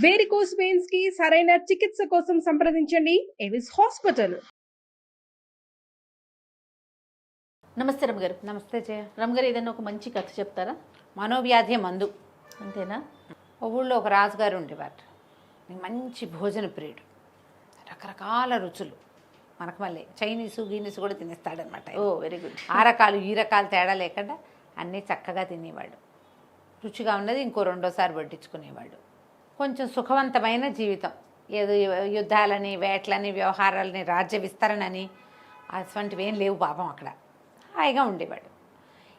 Varicose veins కి సరైన చికిత్స కోసం సంప్రదించండి ఎవిస్ హాస్పిటల్. నమస్తే రమగారు. నమస్తే జయ. రమగారు, ఏదైనా ఒక మంచి కథ చెప్తారా? మనోవ్యాధి మందు. అంతేనా? ఒక ఊళ్ళో ఒక రాజుగారు ఉండేవారు. మంచి భోజన ప్రియుడు, రకరకాల రుచులు. మనకు మళ్ళీ చైనీసు గీనీసు కూడా తినేస్తాడనమాట. ఓ వెరీ గుడ్. ఆ రకాలు ఈ రకాలు తేడా లేకుండా అన్నీ చక్కగా తినేవాడు. రుచిగా ఉన్నది ఇంకో రెండోసారి వడ్డించుకునేవాడు. కొంచెం సుఖవంతమైన జీవితం. ఏదో యుద్ధాలని, వేటలని, వ్యవహారాలని, రాజ్య విస్తరణని అటువంటివి ఏం లేవు పాపం. అక్కడ హాయిగా ఉండేవాడు.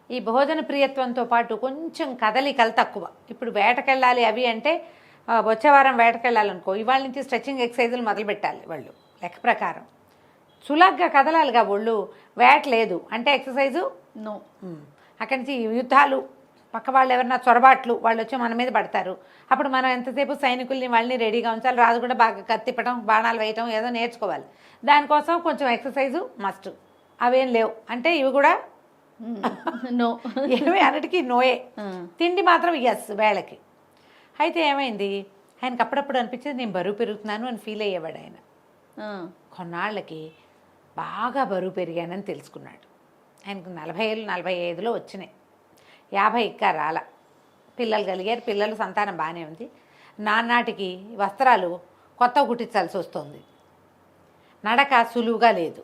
ఈ భోజన ప్రియత్వంతో పాటు కొంచెం కదలికలు తక్కువ. ఇప్పుడు వేటకెళ్ళాలి అవి అంటే వచ్చే వారం వేటకెళ్ళాలనుకో, ఇవాళ నుంచి స్ట్రెచ్చింగ్ ఎక్సర్సైజులు మొదలు పెట్టాలి వాళ్ళు లెక్క ప్రకారం. సులగ్గా కదలాలిగా ఒళ్ళు. వేట లేదు అంటే ఎక్సర్సైజు నో. అక్కడి నుంచి యుద్ధాలు, పక్క వాళ్ళు ఎవరన్నా చొరబాట్లు వాళ్ళు వచ్చి మన మీద పడతారు. అప్పుడు మనం ఎంతసేపు సైనికుల్ని వాళ్ళని రెడీగా ఉంచాలి. రాజు కూడా బాగా కత్తిప్పడం, బాణాలు వేయటం ఏదో నేర్చుకోవాలి. దానికోసం కొంచెం ఎక్సర్సైజు మస్ట్. అవేం లేవు అంటే ఇవి కూడా నో. ఏమి అన్నిటికీ నోయే. తిండి మాత్రం ఎస్ వేళకి. అయితే ఏమైంది, ఆయనకు అప్పుడప్పుడు అనిపించేది నేను బరువు పెరుగుతున్నాను అని ఫీల్ అయ్యేవాడు ఆయన. కొన్నాళ్ళకి బాగా బరువు పెరిగానని తెలుసుకున్నాడు. ఆయనకు 40-45లో వచ్చినాయి. 50 ఇంకా రాల. పిల్లలు కలిగారు. పిల్లలు సంతానం బాగానే ఉంది. నానాటికి వస్త్రాలు కొత్తగా కుట్టించాల్సి వస్తుంది. నడక సులువుగా లేదు.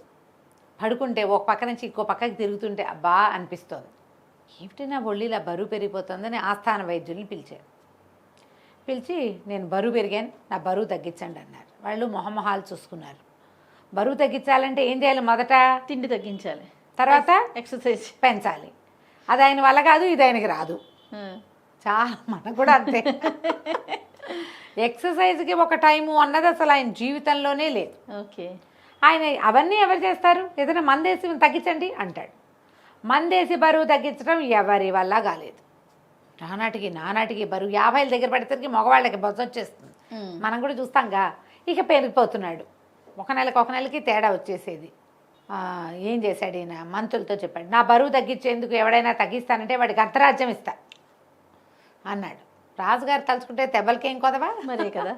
పడుకుంటే ఒక పక్క నుంచి ఇంకో పక్కకి తిరుగుతుంటే అబ్బా అనిపిస్తోంది. ఏమిటి నా ఒళ్ళిలా బరువు పెరిగిపోతుందని ఆస్థాన వైద్యుల్ని పిలిచారు. పిలిచి నేను బరువు పెరిగాను, నా బరువు తగ్గించండి అన్నారు. వాళ్ళు మొహమొహాలు చూసుకున్నారు. బరువు తగ్గించాలంటే ఏం చేయాలి? మొదట తిండి తగ్గించాలి, తర్వాత ఎక్సర్సైజ్ పెంచాలి. అది ఆయన వల్ల కాదు, ఇది ఆయనకి రాదు. చాలా మనకు కూడా అంతే. ఎక్సర్సైజ్కి ఒక టైము అన్నది అసలు ఆయన జీవితంలోనే లేదు. ఓకే. ఆయన అవన్నీ ఎవరు చేస్తారు? ఏదైనా మందేసి తగ్గించండి అంటాడు. మందేసి బరువు తగ్గించడం ఎవరి వల్ల కాలేదు. నానాటికి బరువు 50 దగ్గర పడేసరికి మగవాళ్ళకి బొజ్జ వచ్చేస్తుంది. మనం కూడా చూస్తాంగా. ఇక పెరిగిపోతున్నాడు. ఒక నెలకి తేడా వచ్చేసేది. ఏం చేశాడు ఈయన? మంత్రులతో చెప్పాడు, నా బరువు తగ్గించేందుకు ఎవడైనా తగ్గిస్తానంటే వాడికి అర్ధరాజ్యం ఇస్తా అన్నాడు. రాజుగారు తలుచుకుంటే దెబ్బలకేం కొదవా మరే కదా.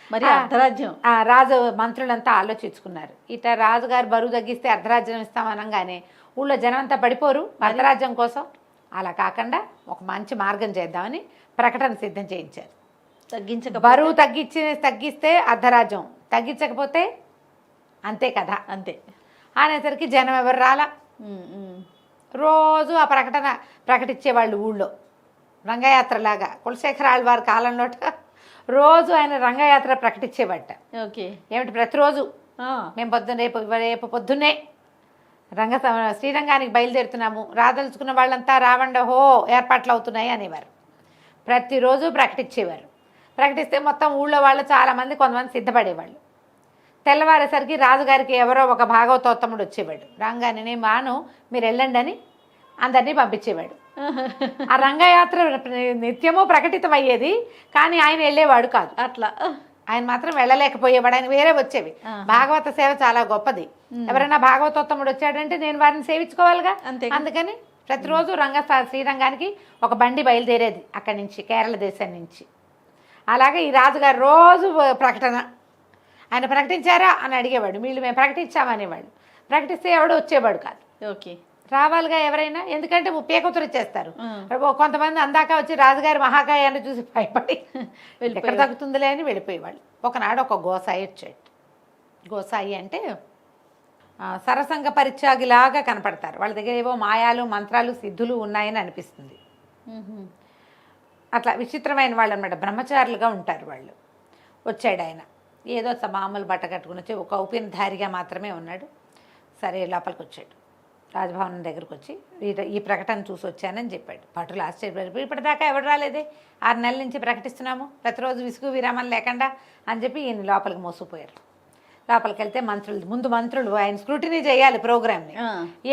మరి అర్ధరాజ్యం. రాజు మంత్రులంతా ఆలోచించుకున్నారు. ఇట రాజుగారు బరువు తగ్గిస్తే అర్ధరాజ్యం ఇస్తామనగానే ఊళ్ళో జనం అంతా పడిపోరు అర్ధరాజ్యం కోసం. అలా కాకుండా ఒక మంచి మార్గం చేద్దామని ప్రకటన సిద్ధం చేయించారు. బరువు తగ్గిస్తే అర్ధరాజ్యం, తగ్గించకపోతే అంతే కదా. అంతే అనేసరికి జనం ఎవరు రాలా. రోజు ఆ ప్రకటన ప్రకటించేవాళ్ళు ఊళ్ళో. రంగయాత్రలాగా కులశేఖర ఆళ్వారి కాలంలో రోజు ఆయన రంగయాత్ర ప్రకటించేవాట. ఓకే. ఏమిటి? ప్రతిరోజు మేము రేపు పొద్దున్నే శ్రీరంగానికి బయలుదేరుతున్నాము, రాదలుచుకున్న వాళ్ళంతా రావండ హో ఏర్పాట్లు అవుతున్నాయి అనేవారు. ప్రతిరోజు ప్రకటించేవారు. ప్రకటిస్తే మొత్తం ఊళ్ళో వాళ్ళు చాలామంది, కొంతమంది సిద్ధపడేవాళ్ళు. తెల్లవారేసరికి రాజుగారికి ఎవరో ఒక భాగవతోత్తముడు వచ్చేవాడు. రాగానే మాను మీరు వెళ్ళండి అని అందరినీ పంపించేవాడు. ఆ రంగయాత్ర నిత్యము ప్రకటితం అయ్యేది, కానీ ఆయన వెళ్ళేవాడు కాదు. అట్లా ఆయన మాత్రం వెళ్ళలేకపోయేవాడు. ఆయన వేరే వచ్చేవి. భాగవత సేవ చాలా గొప్పది. ఎవరైనా భాగవతోత్తముడు వచ్చాడంటే నేను వారిని సేవించుకోవాలిగా. అందుకని ప్రతిరోజు శ్రీరంగానికి ఒక బండి బయలుదేరేది అక్కడి నుంచి, కేరళ దేశం నుంచి. అలాగే ఈ రాజుగారు రోజు ప్రకటన. ఆయన ప్రకటించారా అని అడిగేవాడు. వీళ్ళు మేము ప్రకటించామనేవాడు. ప్రకటిస్తే ఎవడో వచ్చేవాడు కాదు. ఓకే. రావాలిగా ఎవరైనా, ఎందుకంటే పేకొతురు ఇచ్చేస్తారు. కొంతమంది అందాక వచ్చి రాజుగారి మహాకాయాన్ని చూసి భయపడి ఎక్కడ తగ్గుతుందిలే అని వెళ్ళిపోయేవాళ్ళు. ఒకనాడు ఒక గోసాయి వచ్చాడు. గోసాయి అంటే సరసంగ పరిత్యాగిలాగా కనపడతారు. వాళ్ళ దగ్గర ఏవో మాయాలు, మంత్రాలు, సిద్ధులు ఉన్నాయని అనిపిస్తుంది. అట్లా విచిత్రమైన వాళ్ళు అన్నమాట. బ్రహ్మచారులుగా ఉంటారు వాళ్ళు. వచ్చాడు ఆయన. ఏదో మామూలు బట్ట కట్టుకుని వచ్చి ఒక ఔపినధారిగా మాత్రమే ఉన్నాడు. సరే లోపలికి వచ్చాడు. రాజభవనం దగ్గరకు వచ్చి ఈ ప్రకటన చూసి వచ్చానని చెప్పాడు. భటులు ఆశ్చర్యపడి, ఇప్పటిదాకా ఎవరు రాలేదే, 6 నెలల నుంచి ప్రకటిస్తున్నాము, ప్రతిరోజు విసుగు విరామం లేకుండా అని చెప్పి ఈయన లోపలికి మోసుకుపోయారు. లోపలికి వెళ్తే మంత్రులు ఆయన స్క్రూటినీ చేయాలి ప్రోగ్రామ్ని.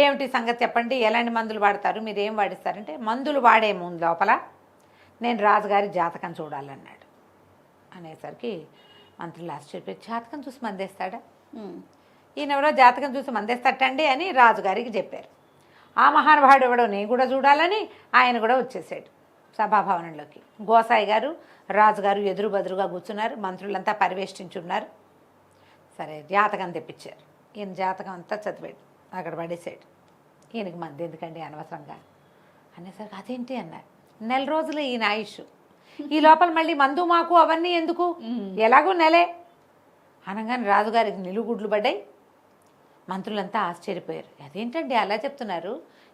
ఏమిటి సంగతి చెప్పండి, ఎలాంటి మందులు వాడతారు, మీరు ఏం వాడిస్తారంటే, మందులు వాడే ముందు లోపల నేను రాజుగారి జాతకం చూడాలన్నాడు. అనేసరికి మంత్రులు ఆశ్చర్యపోయి, జాతకం చూసి మందేస్తాడా? ఈయనెవరో జాతకం చూసి మందేస్తటండి అని రాజుగారికి చెప్పారు. ఆ మహానుభావుడు ఎవడో నేను కూడా చూడాలని ఆయన కూడా వచ్చేసాడు. సభాభవనంలోకి. గోసాయి గారు రాజుగారు ఎదురు బదురుగా కూర్చున్నారు, మంత్రులంతా పరివేష్టించున్నారు. సరే జాతకం తెప్పించారు. ఈయన జాతకం అంతా చదివాడు, అక్కడ పడేసాడు. ఈయనకి మంది ఎందుకండి అనవసరంగా అనేసరికి అదేంటి అన్నారు. 1 నెల రోజులు ఈయన ఆయుష్, ఈ లోపల మళ్ళీ మందు మాకు అవన్నీ ఎందుకు, ఎలాగో నెలే అనగానే రాజుగారికి నిలుగుడ్లు పడ్డాయి. మంత్రులంతా ఆశ్చర్యపోయారు. అదేంటండి అలా చెప్తున్నారు,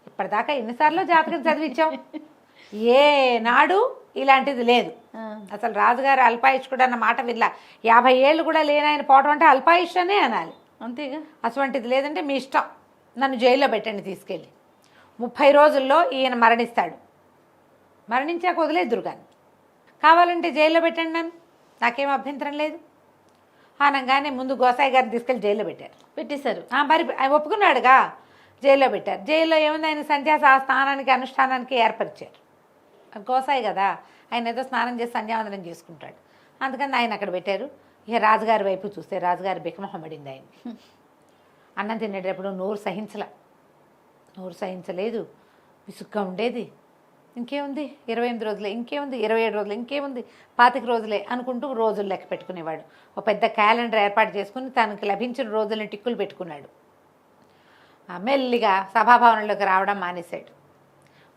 ఇప్పటిదాకా ఎన్నిసార్లు జాతకం చదివించాం, ఏ నాడు ఇలాంటిది లేదు. అసలు రాజుగారు అల్పాయుష్కుడు అన్న మాట విల్ల 50 ఏళ్ళు కూడా లేని ఆయన పోవటం అంటే అల్పాయుష్ అనే అనాలి. అంతేగా. అటువంటిది లేదంటే మీ ఇష్టం, నన్ను జైల్లో పెట్టండి తీసుకెళ్ళి, 30 రోజుల్లో ఈయన మరణిస్తాడు, మరణించాక వదిలేద్దురు కానీ కావాలంటే జైల్లో పెట్టండి, నన్ను నాకేం అభ్యంతరం లేదు అనగానే ముందు గోసాయి గారిని తీసుకెళ్ళి జైల్లో పెట్టేశారు. మరి ఆయన ఒప్పుకున్నాడుగా, జైల్లో పెట్టారు. జైల్లో ఏముంది, ఆయన సంధ్యా స్నానానికి అనుష్ఠానానికి ఏర్పరిచారు. గోసాయి కదా, ఆయన ఏదో స్నానం చేసి సంధ్యావందనం చేసుకుంటాడు, అందుకని ఆయన అక్కడ పెట్టారు. ఇక రాజుగారి వైపు చూస్తే రాజుగారి బికమొహం పడింది. ఆయన అన్నం తినేటప్పుడు నోరు సహించలేదు, విసుగ్గా ఉండేది. ఇంకేముంది 28 రోజులే, ఇంకేముంది 27 రోజులే, ఇంకేముంది 25 రోజులే అనుకుంటూ రోజులు లెక్క పెట్టుకునేవాడు. ఒక పెద్ద క్యాలెండర్ ఏర్పాటు చేసుకుని తనకు లభించిన రోజులను టిక్కులు పెట్టుకున్నాడు. మెల్లిగా సభాభవనంలోకి రావడం మానేశాడు,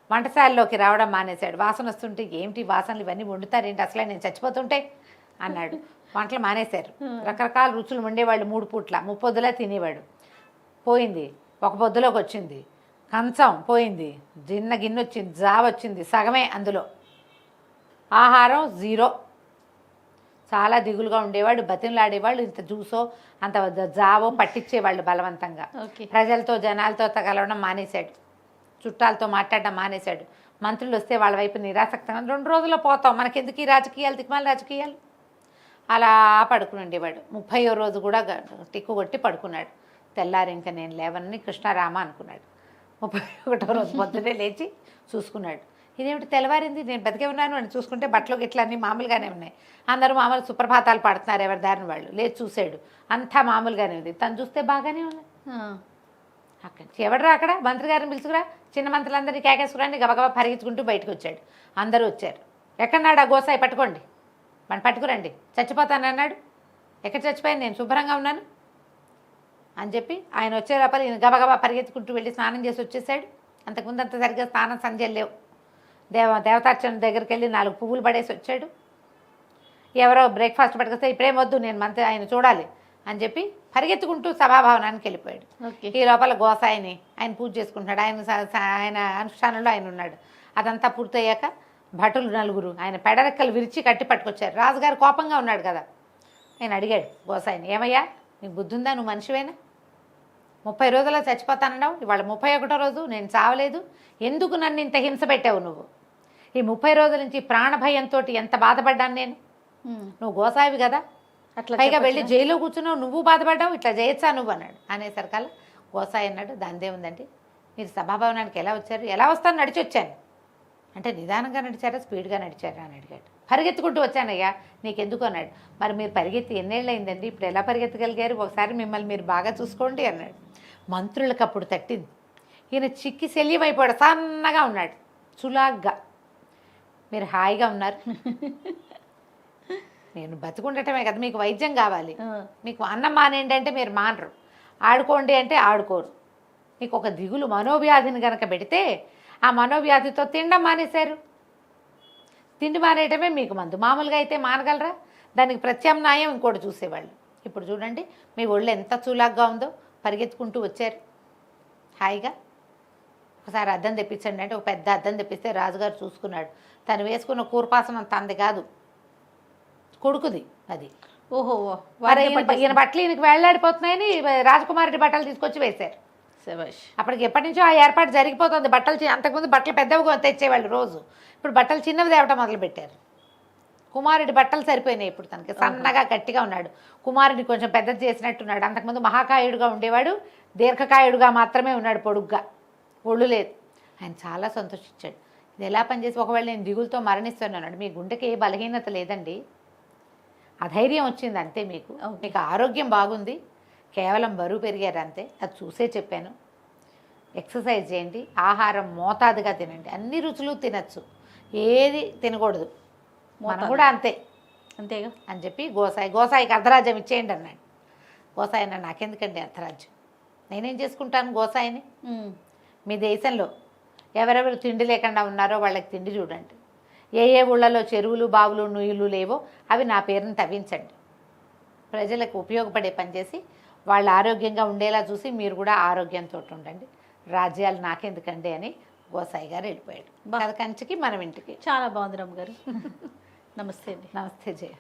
వంటశాలలోకి రావడం మానేశాడు. వాసన వస్తుంటే ఏమిటి వాసనలు ఇవన్నీ వండుతారేంటి, అసలే నేను చచ్చిపోతుంటే అన్నాడు. వంటలు మానేశారు. రకరకాల రుచులు వండేవాళ్ళు, 3 పూట్ల 3 పొద్దులా తినేవాడు. పోయింది, 1 పొద్దులోకి వచ్చింది, కంచం పోయింది, గిన్నె వచ్చింది, జావ వచ్చింది, సగమే అందులో, ఆహారం 0. చాలా దిగులుగా ఉండేవాడు, బతిమలాడేవాళ్ళు, ఇంత జ్యూసో అంత జావో పట్టించేవాళ్ళు బలవంతంగా. ప్రజలతో జనాలతో కలవడం మానేశాడు, చుట్టాలతో మాట్లాడడం మానేశాడు. మంత్రులు వస్తే వాళ్ళ వైపు నిరాసక్తంగా 2 రోజుల్లో పోతాం, మనకెందుకు ఈ రాజకీయాలు, దిక్మాల రాజకీయాలు, అలా పడుకుని ఉండేవాడు. 30వ రోజు కూడా టిక్కు కొట్టి పడుకున్నాడు. తెల్లారి ఇంకా నేను లేవనని కృష్ణారామ అనుకున్నాడు. 31వ రోజు పొద్దునే లేచి చూసుకున్నాడు, ఇదేమిటి తెల్లవారింది, నేను బతికే ఉన్నాను అని చూసుకుంటే బట్టలు గిట్ల అన్నీ మామూలుగానే ఉన్నాయి, అందరూ మామూలు సుప్రభాతాలు పాడుతున్నారు ఎవరి దారిని వాళ్ళు. లేచి చూశాడు, అంతా మామూలుగానే ఉంది. తను చూస్తే బాగానే ఉంది. అక్కడి నుంచి ఎవడరా అక్కడ, మంత్రి గారిని పిలుచుకురా, చిన్న మంత్రులందరినీ కేకేసుకురాని గబగబా పరిగెత్తుకుంటూ బయటకు వచ్చాడు. అందరూ వచ్చారు. ఎక్కడన్నాడు ఆ గోసాయి, పట్టుకోండి, మన పట్టుకురండి, చచ్చిపోతానన్నాడు. ఎక్కడ చచ్చిపోయాను, నేను శుభ్రంగా ఉన్నాను అని చెప్పి ఆయన వచ్చే లోపల ఈయన గబగబా పరిగెత్తుకుంటూ వెళ్ళి స్నానం చేసి వచ్చేసాడు. అంతకుముందు అంత సరిగ్గా స్నానం సంధ్యలు లేవు. దేవతార్చన దగ్గరికి వెళ్ళి 4 పువ్వులు పడేసి వచ్చాడు. ఎవరో బ్రేక్ఫాస్ట్ పట్టుకొస్తే ఇప్పుడేం వద్దు, నేను మంత్రి ఆయన చూడాలి అని చెప్పి పరిగెత్తుకుంటూ సభాభవనానికి వెళ్ళిపోయాడు. ఈ లోపల గోసాయిని ఆయన పూజ చేసుకుంటున్నాడు. ఆయన అనుష్ఠానంలో ఆయన ఉన్నాడు. అదంతా పూర్తయ్యాక భటులు 4 ఆయన పెడరెక్కలు విరిచి కట్టి పట్టుకొచ్చారు. రాజుగారు కోపంగా ఉన్నాడు కదా. నేను అడిగాడు గోసాయిని, ఏమయ్యా నీకు బుద్ధి ఉందా, నువ్వు మనిషివేనా, 30 రోజుల్లో చచ్చిపోతానన్నావు, ఇవాళ 31వ రోజు, నేను చావలేదు, ఎందుకు నన్ను ఇంత హింస పెట్టావు నువ్వు, ఈ 30 రోజుల నుంచి ప్రాణభయంతో ఎంత బాధపడ్డాను నేను, నువ్వు గోసాయివి కదా, అట్లా పైగా వెళ్ళి జైల్లో కూర్చున్నావు, నువ్వు బాధపడ్డావు, ఇట్లా చేయొచ్చా నువ్వు అన్నాడు. అనేసరికల్లా గోసాయి అన్నాడు, దానిదే ఉందండి, మీరు సభాభవనానికి ఎలా వచ్చారు, ఎలా వస్తాను, నడిచి వచ్చాను అంటే, నిదానంగా నడిచారా స్పీడ్గా నడిచారా అని అడిగాడు. పరిగెత్తుకుంటూ వచ్చానయ్యా, నీకెందుకు అన్నాడు. మరి మీరు పరిగెత్తి ఎన్నేళ్ళు అయిందండి, ఇప్పుడు ఎలా పరిగెత్తగలిగారు, ఒకసారి మిమ్మల్ని మీరు బాగా చూసుకోండి అన్నాడు. మంత్రులకు అప్పుడు తట్టింది. ఈయన చిక్కి శల్యమైపోయాడు, సన్నగా ఉన్నాడు, చులాగ్గా. మీరు హాయిగా ఉన్నారు, నేను బతుకుండటమే కదా, మీకు వైద్యం కావాలి, మీకు అన్నం మానేయండి అంటే మీరు మానరు, ఆడుకోండి అంటే ఆడుకోరు, మీకు ఒక దిగులు మనోవ్యాధిని కనుక పెడితే ఆ మనోవ్యాధితో తినడం మానేశారు, తిండి మానేయటమే మీకు మందు. మామూలుగా అయితే మానగలరా, దానికి ప్రత్యామ్నాయం ఇంకోటి చూసేవాళ్ళు. ఇప్పుడు చూడండి మీ ఒళ్ళు ఎంత చులాగ్గా ఉందో, పరిగెత్తుకుంటూ వచ్చారు హాయిగా. ఒకసారి అద్దం తెప్పించండి అంటే ఒక పెద్ద అద్దం తెప్పిస్తే రాజుగారు చూసుకున్నాడు. తను వేసుకున్న కూర్పాసనం తనది కాదు, కొడుకుది అది. ఓహో, ఈయన బట్టలు ఈయనకి వేళ్లాడిపోతున్నాయని రాజకుమారుడి బట్టలు తీసుకొచ్చి వేశారు. అప్పటికి ఎప్పటి నుంచో ఆ ఏర్పాటు జరిగిపోతుంది. బట్టలు అంతకుముందు బట్టలు పెద్దవిగా తెచ్చేవాళ్ళు రోజు, ఇప్పుడు బట్టలు చిన్నవి తేవటం మొదలుపెట్టారు. కుమారుడి బట్టలు సరిపోయినాయి ఇప్పుడు తనకి, సన్నగా గట్టిగా ఉన్నాడు. కుమారుడిని కొంచెం పెద్దది చేసినట్టున్నాడు. అంతకుముందు మహాకాయుడుగా ఉండేవాడు, దీర్ఘకాయుడుగా మాత్రమే ఉన్నాడు, పొడుగ్గా, ఒళ్ళు లేదు. ఆయన చాలా సంతోషించాడు. ఇది ఎలా పనిచేసి, ఒకవేళ నేను దిగులతో మరణిస్తున్నాడు, మీ గుండెకి ఏ బలహీనత లేదండి, అధైర్యం వచ్చింది అంతే, మీకు ఆరోగ్యం బాగుంది, కేవలం బరువు పెరిగారు అంతే, అది చూసే చెప్పాను. ఎక్సర్సైజ్ చేయండి, ఆహారం మోతాదుగా తినండి, అన్ని రుచులు తినచ్చు, ఏది తినకూడదు, మనం కూడా అంతే అంతేగా. అని చెప్పి గోసాయికి అర్ధరాజ్యం ఇచ్చేయండి అన్నాడు. గోసాయి అన్నాడు, నాకెందుకండి అర్ధరాజ్యం, నేనేం చేసుకుంటాను గోసాయిని. మీ దేశంలో ఎవరెవరు తిండి లేకుండా ఉన్నారో వాళ్ళకి తిండి చూడండి, ఏ ఏ ఊళ్ళలో చెరువులు బావులు నుయ్యులు లేవో అవి నా పేరుని తవ్వించండి, ప్రజలకు ఉపయోగపడే పని చేసి వాళ్ళు ఆరోగ్యంగా ఉండేలా చూసి మీరు కూడా ఆరోగ్యంతో ఉండండి, రాజ్యాలు నాకెందుకండి అని గోసాయి గారు వెళ్ళిపోయాడు. కథ కంచికి మనం ఇంటికి. చాలా బాగుంది రమ్మ గారు. నమస్తే అండి. నమస్తే జయ.